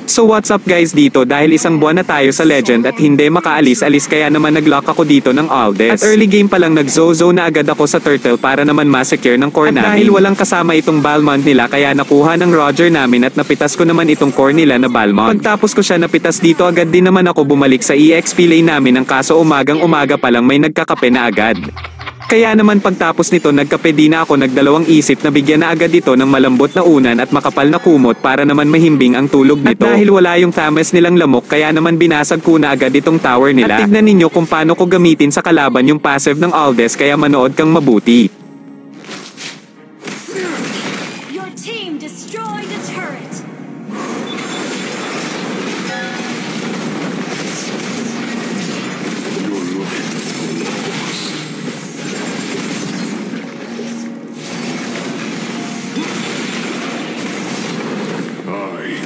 So what's up guys dito dahil isang buwan na tayo sa Legend at hindi makaalis-alis kaya naman naglock ako dito ng Aldes. At early game pa lang nag-zo-zo na agad ako sa turtle para naman ma-secure ng core namin. Dahil walang kasama itong Balmond nila kaya nakuha ng Roger namin at napitas ko naman itong core nila na Balmond. Pagtapos ko siya napitas dito agad din naman ako bumalik sa EXP lane namin ng kaso umagang-umaga pa lang may nagkakape na agad. Kaya naman pagtapos nito nagkape di na ako nagdalawang isip na bigyan na agad ito ng malambot na unan at makapal na kumot para naman mahimbing ang tulog nito. At dahil wala yung tames nilang lamok kaya naman binasag ko na agad itong tower nila. At tignan ninyo kung paano ko gamitin sa kalaban yung passive ng Aldes kaya manood kang mabuti. Your team destroyed a turret.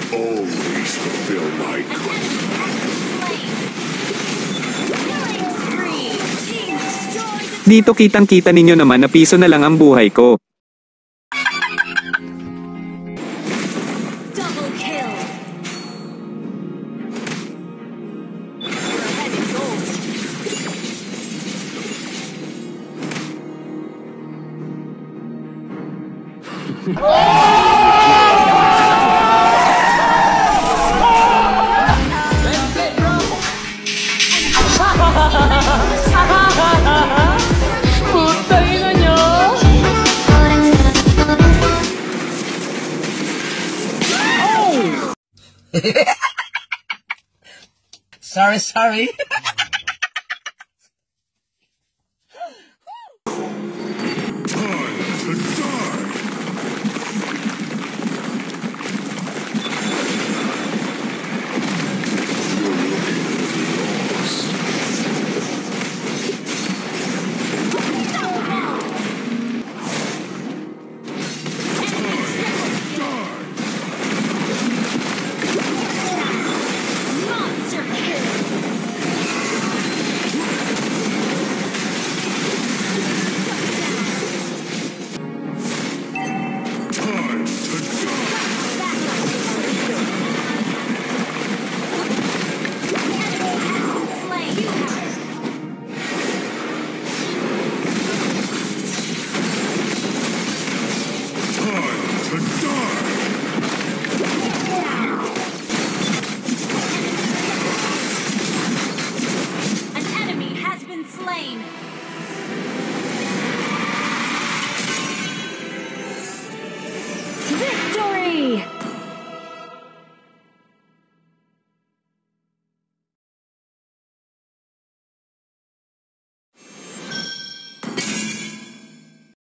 Always fulfill my Dito kitang-kita ninyo naman na piso na lang ang buhay ko. Double kill. You're ahead in gold. Putangina nyo! Sorry.